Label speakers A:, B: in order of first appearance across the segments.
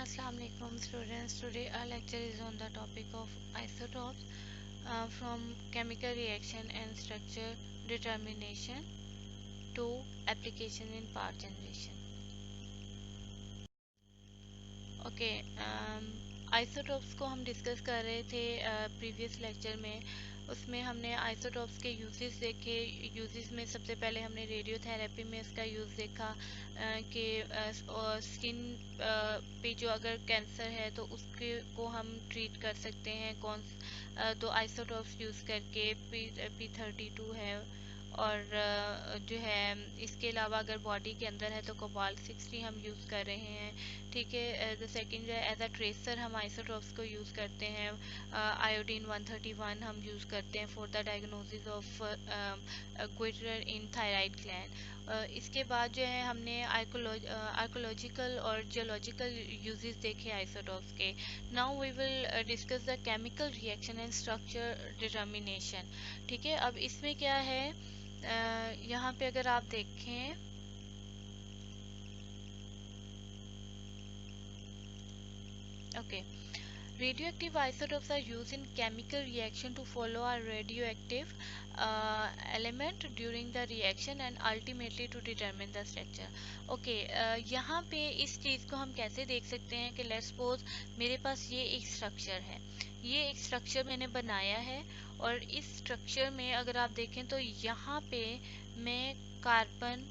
A: Assalamu alaikum students. Today our lecture is on the topic of isotopes from chemical reaction and structure determination to application in power generation. Okay, isotopes को हम discuss कर रहे थे previous lecture में। उसमें हमने isotopes के uses देखे। यूजेस में सबसे पहले हमने रेडियोथेरेपी में इसका यूज़ देखा कि स्किन पे जो अगर कैंसर है तो उसके को हम ट्रीट कर सकते हैं तो आइसोटोप्स यूज़ करके P32 है। और जो है इसके अलावा अगर बॉडी के अंदर है तो कोबाल्ट 60 हम यूज़ कर रहे हैं। ठीक है, द सेकंड जो है एज अ ट्रेसर हम आइसोटोप्स को यूज़ करते हैं। आयोडीन 131 हम यूज़ करते हैं for the diagnosis of goitre in thyroid gland. इसके बाद जो है हमने आर्कोलॉजिकल और जियोलॉजिकल यूजेस देखे आइसोटोप्स के। Now we will discuss the chemical reaction and structure determination. ठीक है, अब इसमें क्या है, यहाँ पे अगर आप देखें okay, radioactive isotopes are used in chemical reaction to follow a radioactive element during the reaction and ultimately to determine the structure. Okay, यहाँ पे इस चीज़ को हम कैसे देख सकते हैं कि लेट्स सपोज मेरे पास ये एक स्ट्रक्चर है, ये एक स्ट्रक्चर मैंने बनाया है और इस स्ट्रक्चर में अगर आप देखें तो यहाँ पे मैं कार्बन,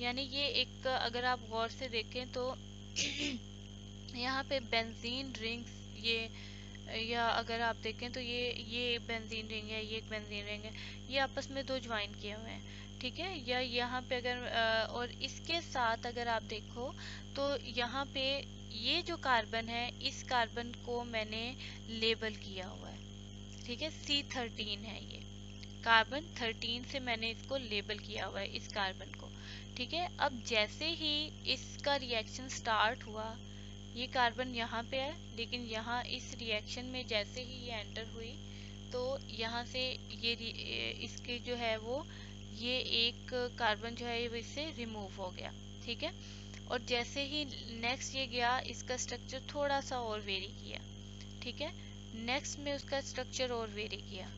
A: यानी ये एक अगर आप गौर से देखें तो यहाँ पे बेंजीन रिंग्स, ये या अगर आप देखें तो ये बेंजीन रिंग है, ये एक बेंजीन रिंग है, ये आपस में दो ज्वाइन किए हुए हैं। ठीक है, या यहाँ पे अगर और इसके साथ अगर आप देखो तो यहाँ पे ये जो कार्बन है, इस कार्बन को मैंने लेबल किया हुआ है। ठीक है, C13 है, ये कार्बन 13 से मैंने इसको लेबल किया हुआ है इस कार्बन को। ठीक है, अब जैसे ही इसका रिएक्शन स्टार्ट हुआ, ये कार्बन यहाँ पे है, लेकिन यहाँ इस रिएक्शन में जैसे ही ये एंटर हुई तो यहाँ से ये इसके जो है वो ये एक कार्बन जो है वो इससे रिमूव हो गया। ठीक है, और जैसे ही नेक्स्ट ये गया, इसका स्ट्रक्चर थोड़ा सा और वेरी किया। ठीक है, नेक्स्ट में उसका स्ट्रक्चर और वेरी किया,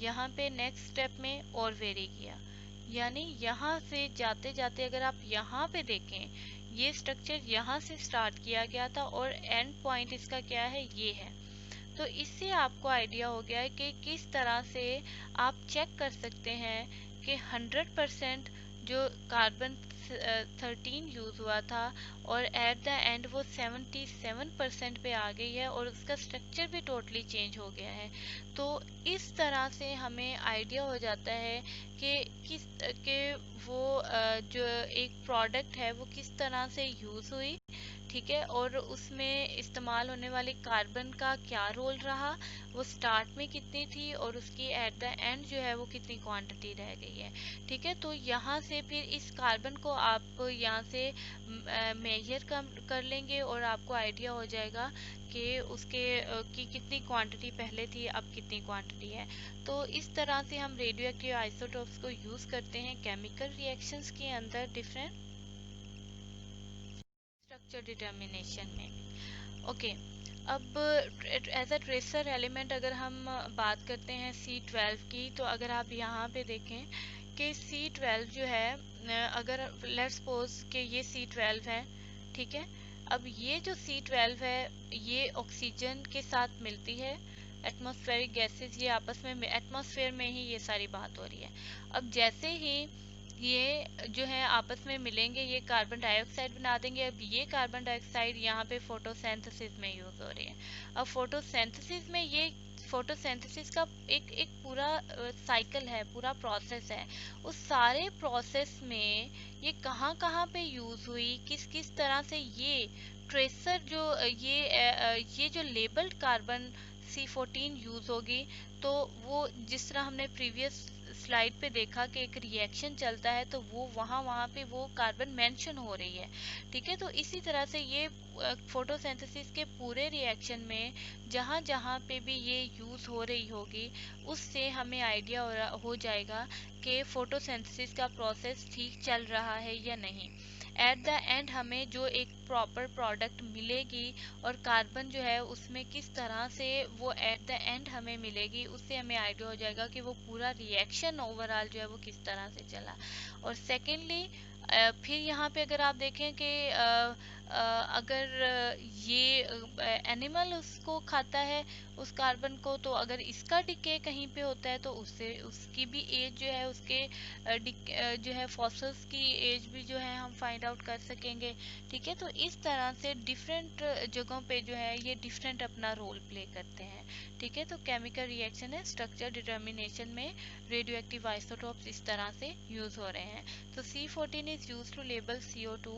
A: यहाँ पे नेक्स्ट स्टेप में और वेरी किया। यानी यहाँ से जाते जाते अगर आप यहाँ पे देखें, ये स्ट्रक्चर यहाँ से स्टार्ट किया गया था और एंड पॉइंट इसका क्या है, ये है। तो इससे आपको आइडिया हो गया है कि किस तरह से आप चेक कर सकते हैं कि 100% जो कार्बन 13 यूज हुआ था और एट द एंड वो 77% पे आ गई है और उसका स्ट्रक्चर भी टोटली चेंज हो गया है। तो इस तरह से हमें आइडिया हो जाता है कि वो जो एक प्रोडक्ट है वो किस तरह से यूज हुई। ठीक है, और उसमें इस्तेमाल होने वाले कार्बन का क्या रोल रहा, वो स्टार्ट में कितनी थी और उसकी एट द एंड जो है वो कितनी क्वांटिटी रह गई है। ठीक है, तो यहाँ से फिर इस कार्बन को आप यहाँ से मेजर कर लेंगे और आपको आइडिया हो जाएगा कि उसके की कितनी क्वांटिटी पहले थी, अब कितनी क्वांटिटी है। तो इस तरह से हम रेडियो एक्टिव आइसोटोप्स को यूज़ करते हैं केमिकल रिएक्शंस के अंदर डिफरेंट स्ट्रक्चर डिटर्मिनेशन में। ओके, अब एज अ ट्रेसर एलिमेंट अगर हम बात करते हैं C12 की, तो अगर आप यहाँ पे देखें कि C12 जो है, अगर लेट्स सपोज कि ये C12 है। ठीक है, अब ये जो C12 है ये ऑक्सीजन के साथ मिलती है, एटमॉस्फेरिक गैसेस ये आपस में एटमॉस्फेयर में ही ये सारी बात हो रही है। अब जैसे ही ये जो है आपस में मिलेंगे, ये कार्बन डाइऑक्साइड बना देंगे। अब ये कार्बन डाइऑक्साइड यहाँ पे फोटोसिंथेसिस में यूज हो रही है। अब फोटोसिंथेसिस में ये फोटोसिंथेसिस का एक पूरा साइकिल है, पूरा प्रोसेस है। उस सारे प्रोसेस में ये कहाँ कहाँ पे यूज हुई, किस किस तरह से ये ट्रेसर जो ये जो लेबल्ड कार्बन C14 यूज होगी, तो वो जिस तरह हमने प्रीवियस स्लाइड पे देखा कि एक रिएक्शन चलता है तो वो वहाँ पे वो कार्बन मेंशन हो रही है। ठीक है, तो इसी तरह से ये फोटोसिंथेसिस के पूरे रिएक्शन में जहाँ जहाँ पे भी ये यूज़ हो रही होगी, उससे हमें आइडिया हो जाएगा कि फोटोसिंथेसिस का प्रोसेस ठीक चल रहा है या नहीं। एट द एंड हमें जो एक प्रॉपर प्रोडक्ट मिलेगी और कार्बन जो है उसमें किस तरह से वो एट द एंड हमें मिलेगी, उससे हमें आइडिया हो जाएगा कि वो पूरा रिएक्शन ओवरऑल जो है वो किस तरह से चला। और सेकेंडली फिर यहाँ पे अगर आप देखें कि अगर ये एनिमल उसको खाता है उस कार्बन को, तो अगर इसका डिके कहीं पे होता है तो उससे उसकी भी एज जो है उसके जो है फॉसल्स की एज भी जो है हम फाइंड आउट कर सकेंगे। ठीक है, तो इस तरह से डिफरेंट जगहों पे जो है ये डिफरेंट अपना रोल प्ले करते हैं। ठीक है, तो केमिकल रिएक्शन है स्ट्रक्चर डिटर्मिनेशन में रेडियो एक्टिव आइसोटोप्स इस तरह से यूज हो रहे हैं। तो C14 is used to label CO2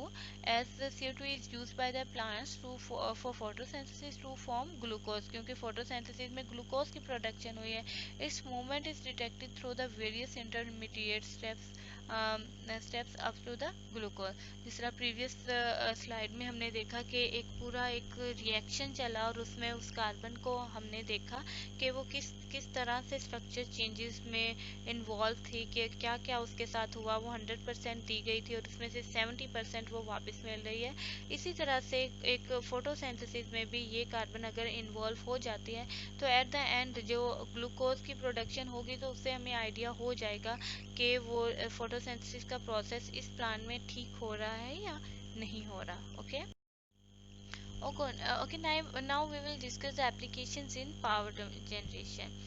A: as the CO2 is used by the plants for photosynthesis to form glucose, क्योंकि photosynthesis में ग्लूकोज की प्रोडक्शन हुई है। Its movement is detected through the various intermediate steps up to the glucose। जिस तरह previous slide में हमने देखा कि एक पूरा एक रिएक्शन चला और उसमें उस कार्बन को हमने देखा कि वो किस तरह से स्ट्रक्चर चेंजेस में इन्वॉल्व थी, कि क्या क्या उसके साथ हुआ। वो 100% दी गई थी और उसमें से 70% वो वापस मिल रही है। इसी तरह से एक फोटोसिंथेसिस में भी ये कार्बन अगर इन्वॉल्व हो जाती है तो एट द एंड जो ग्लूकोज की प्रोडक्शन होगी तो उससे हमें आइडिया हो जाएगा कि वो फोटोसिंथेसिस का प्रोसेस इस प्लांट में ठीक हो रहा है या नहीं हो रहा। Okay okay, now we will discuss the applications in power generation।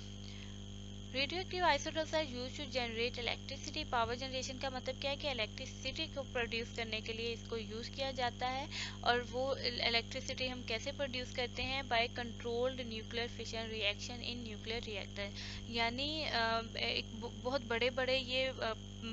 A: Radioactive isotopes are used to generate electricity. Power generation का मतलब क्या है कि इलेक्ट्रिसिटी को प्रोड्यूस करने के लिए इसको यूज किया जाता है। और वो इलेक्ट्रिसिटी हम कैसे प्रोड्यूस करते हैं? By controlled nuclear fission reaction in nuclear reactor. यानी एक बहुत बड़े बड़े ये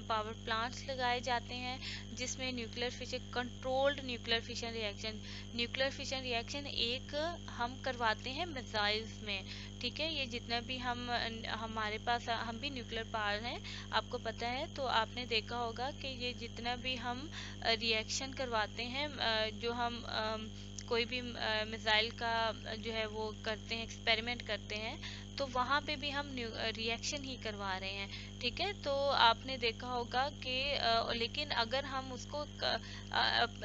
A: पावर प्लांट्स लगाए जाते हैं जिसमें nuclear fission controlled nuclear fission reaction, nuclear fission reaction एक हम करवाते हैं मिसाइल्स में। ठीक है, ये जितना भी हमारे पास हम भी न्यूक्लियर पावर हैं, आपको पता है। तो आपने देखा होगा कि ये जितना भी हम रिएक्शन करवाते हैं, जो हम कोई भी मिसाइल का जो है वो करते हैं, एक्सपेरिमेंट करते हैं, तो वहाँ पे भी हम रिएक्शन ही करवा रहे हैं। ठीक है, तो आपने देखा होगा कि लेकिन अगर हम उसको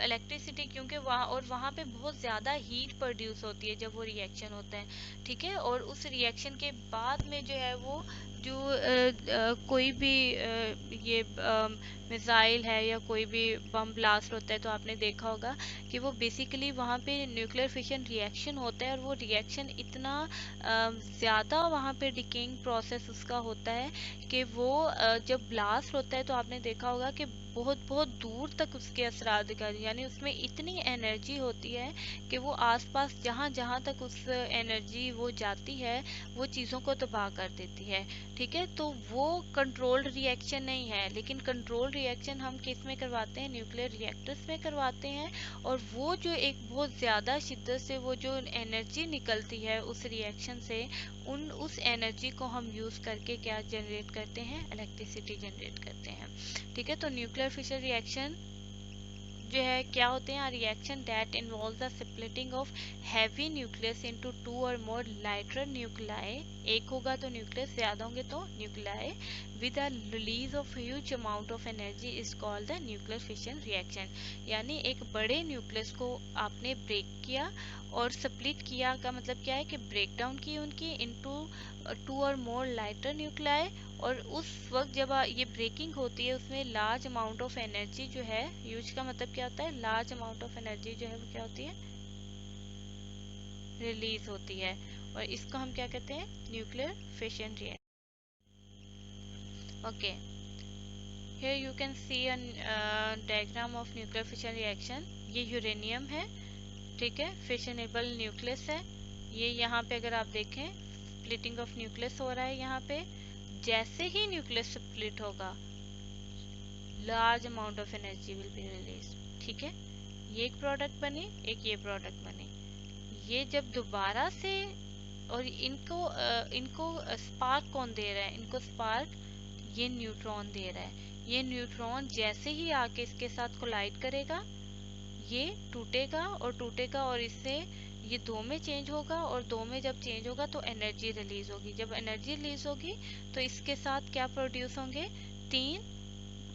A: इलेक्ट्रिसिटी, क्योंकि वहाँ पे बहुत ज़्यादा हीट प्रोड्यूस होती है जब वो रिएक्शन होता है। ठीक है, और उस रिएक्शन के बाद में जो है वो जो कोई भी ये मिसाइल है या कोई भी बम ब्लास्ट होता है, तो आपने देखा होगा कि वो बेसिकली वहाँ पे न्यूक्लियर फिशन रिएक्शन होता है और वो रिएक्शन इतना ज़्यादा वहाँ पे डिकेइंग प्रोसेस उसका होता है कि वो जब ब्लास्ट होता है तो आपने देखा होगा कि बहुत बहुत दूर तक उसके असरार दिखाई, यानी उसमें इतनी एनर्जी होती है कि वो आसपास जहाँ जहाँ तक उस एनर्जी वो जाती है वो चीज़ों को तबाह कर देती है। ठीक है, तो वो कंट्रोल्ड रिएक्शन नहीं है, लेकिन कंट्रोल्ड रिएक्शन हम किस में करवाते हैं? न्यूक्लियर रिएक्टर्स में करवाते हैं। और वो जो एक बहुत ज़्यादा शिद्दत से वो जो एनर्जी निकलती है उस रिएक्शन से, उस एनर्जी को हम यूज़ करके क्या जनरेट करते हैं? इलेक्ट्रिसिटी जनरेट करते हैं। ठीक है, तो न्यूक्लियर फिशन रिएक्शन जो है क्या होते हैं? Reaction that involve the splitting of heavy nucleus into 2 और मोर लाइटर न्यूक्लियाई। एक होगा तो न्यूक्लियस, ज्यादा होंगे तो nuclei, with the release of huge amount of energy is called the nuclear fission reaction. यानी एक बड़े न्यूक्लियस को आपने ब्रेक किया और स्प्लिट किया का मतलब क्या है कि ब्रेक डाउन की उनकी इनटू 2 और मोर लाइटर न्यूक्लियाई। और उस वक्त जब ये ब्रेकिंग होती है उसमें लार्ज अमाउंट ऑफ एनर्जी जो है, यूज का मतलब क्या होता है? लार्ज अमाउंट ऑफ एनर्जी जो है वो क्या होती है? रिलीज होती है। और इसको हम क्या कहते हैं? Nuclear fission reaction. Okay, here you can see a diagram of nuclear fission reaction. ये यूरेनियम है, ठीक है, फिशनेबल न्यूक्लियस है। ये यहाँ पे अगर आप देखें स्प्लिटिंग ऑफ न्यूक्लियस हो रहा है यहाँ पे। जैसे ही न्यूक्लियस स्प्लिट होगा large amount of energy will be release. ठीक है, ये एक प्रोडक्ट बनी, एक ये प्रोडक्ट बनी। ये जब दोबारा से, और इनको स्पार्क कौन दे रहा है? इनको स्पार्क ये न्यूट्रॉन दे रहा है। ये न्यूट्रॉन जैसे ही आके इसके साथ कोलाइड करेगा ये टूटेगा और इससे ये 2 में चेंज होगा, और 2 में जब चेंज होगा तो एनर्जी रिलीज होगी। जब एनर्जी रिलीज होगी तो इसके साथ क्या प्रोड्यूस होंगे? 3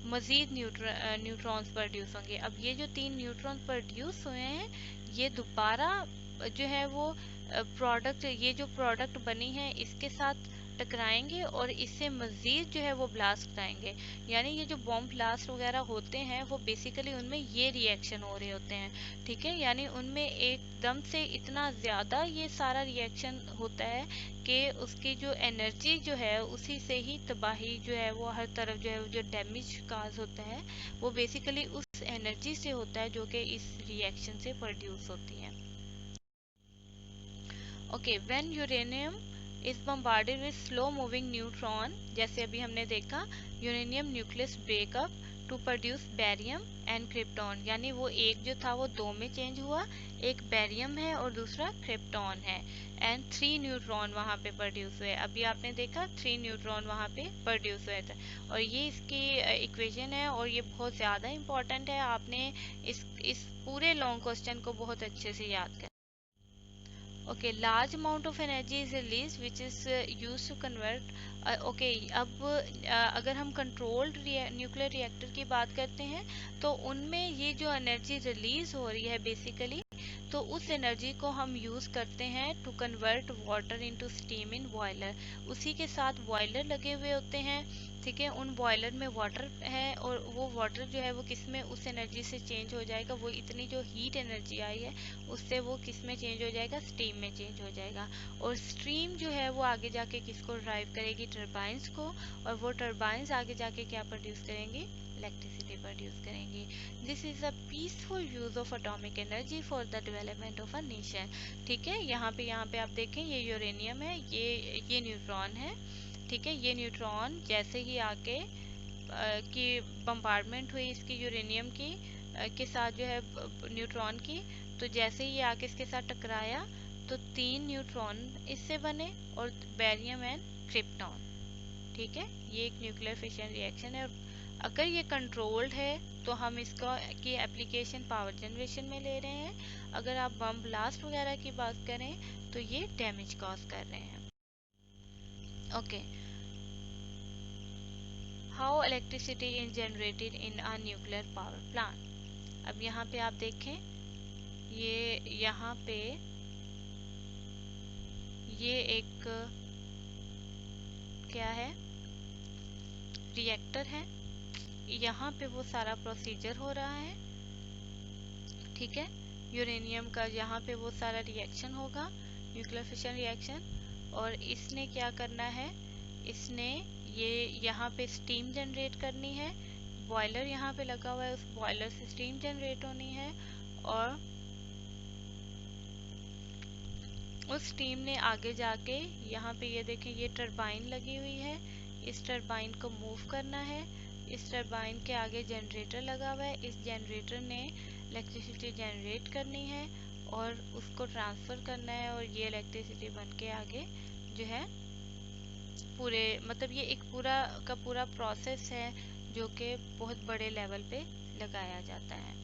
A: मज़ीद न्यूट्रॉन्स प्रोड्यूस होंगे। अब ये जो 3 न्यूट्रॉन प्रोड्यूस हुए हैं, ये दोबारा जो है वो प्रोडक्ट, ये जो प्रोडक्ट बनी है इसके साथ टकराएंगे और इससे मज़ीद जो है वो ब्लास्ट कराएंगे। यानी ये जो बॉम्ब ब्लास्ट वगैरह होते हैं वो बेसिकली उनमें ये रिएक्शन हो रहे होते हैं, ठीक है। यानी उनमें एकदम से इतना ज़्यादा ये सारा रिएक्शन होता है कि उसकी जो एनर्जी जो है उसी से ही तबाही जो है वो हर तरफ जो है जो डैमेज काज होता है वो बेसिकली उस एनर्जी से होता है जो कि इस रिएक्शन से प्रोड्यूस होती है। Okay, when uranium is bombarded with slow moving neutron, जैसे अभी हमने देखा uranium nucleus breakup to produce barium and krypton, यानी वो एक जो था वो 2 में चेंज हुआ, एक बैरियम है और दूसरा क्रिप्टॉन है, एंड 3 न्यूट्रॉन वहाँ पे प्रोड्यूस हुए। अभी आपने देखा 3 न्यूट्रॉन वहाँ पे प्रोड्यूस हुए थे, और ये इसकी इक्वेशन है और ये बहुत ज़्यादा इंपॉर्टेंट है। आपने इस पूरे लॉन्ग क्वेश्चन को बहुत अच्छे से याद कर। Okay, large amount of energy is release which is use to convert. Okay, अब अगर हम कंट्रोल्ड न्यूक्लियर रिएक्टर की बात करते हैं तो उनमें ये जो एनर्जी रिलीज हो रही है बेसिकली, तो उस एनर्जी को हम यूज़ करते हैं to convert water into steam in boiler. उसी के साथ बॉयलर लगे हुए होते हैं, ठीक है। उन बॉयलर में वाटर है और वो वाटर जो है वो किस में उस एनर्जी से चेंज हो जाएगा, वो इतनी जो हीट एनर्जी आई है उससे वो किस में चेंज हो जाएगा, स्टीम में चेंज हो जाएगा। और स्ट्रीम जो है वो आगे जाके किसको ड्राइव करेगी, टर्बाइंस को, और वो टर्बाइंस आगे जाके क्या प्रोड्यूस करेंगी, इलेक्ट्रिसिटी प्रोड्यूस करेंगी। This is a peaceful use of atomic energy for the development of a nation, ठीक है। यहाँ पे आप देखें ये यूरेनियम है, ये न्यूट्रॉन है, ठीक है। ये न्यूट्रॉन जैसे ही आके की बम्बार्डमेंट हुई इसकी यूरेनियम की के साथ जो है न्यूट्रॉन की, तो जैसे ही आके इसके साथ टकराया तो 3 न्यूट्रॉन इससे बने और बैरियम एंड क्रिप्टॉन, ठीक है। ये एक न्यूक्लियर फिशन रिएक्शन है। अगर ये कंट्रोल्ड है तो हम इसका की एप्लीकेशन पावर जनरेशन में ले रहे हैं। अगर आप बम ब्लास्ट वगैरह की बात करें तो ये डैमेज कॉज कर रहे हैं। Okay, how electricity is generated in a nuclear power plant. अब यहाँ पे आप देखें, ये यहाँ पे ये एक क्या है, रिएक्टर है। यहाँ पे वो सारा प्रोसीजर हो रहा है, ठीक है। यूरेनियम का यहाँ पे वो सारा रिएक्शन होगा, न्यूक्लियर फिशन रिएक्शन, और इसने क्या करना है, इसने ये यहाँ पे स्टीम जनरेट करनी है। बॉयलर यहाँ पे लगा हुआ है, उस बॉयलर से स्टीम जनरेट होनी है, और उस स्टीम ने आगे जाके यहाँ पे ये देखें ये टरबाइन लगी हुई है, इस टरबाइन को मूव करना है। इस टरबाइन के आगे जनरेटर लगा हुआ है, इस जनरेटर ने इलेक्ट्रिसिटी जनरेट करनी है और उसको ट्रांसफ़र करना है, और ये इलेक्ट्रिसिटी बन के आगे जो है पूरे, मतलब ये एक पूरा का पूरा प्रोसेस है जो कि बहुत बड़े लेवल पे लगाया जाता है।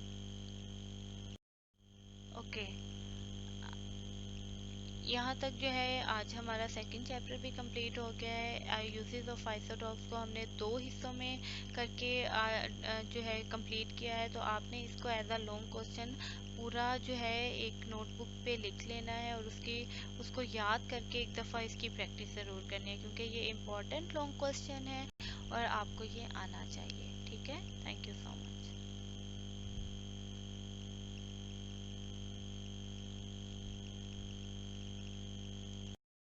A: ओके, यहाँ तक जो है आज हमारा सेकंड चैप्टर भी कंप्लीट हो गया है। यूजेस ऑफ आइसोटॉप्स को हमने 2 हिस्सों में करके जो है कंप्लीट किया है। तो आपने इसको एज अ लॉन्ग क्वेश्चन पूरा जो है एक नोटबुक पे लिख लेना है और उसको याद करके एक दफ़ा इसकी प्रैक्टिस ज़रूर करनी है, क्योंकि ये इम्पोर्टेंट लॉन्ग क्वेश्चन है और आपको ये आना चाहिए, ठीक है। Thank you so much.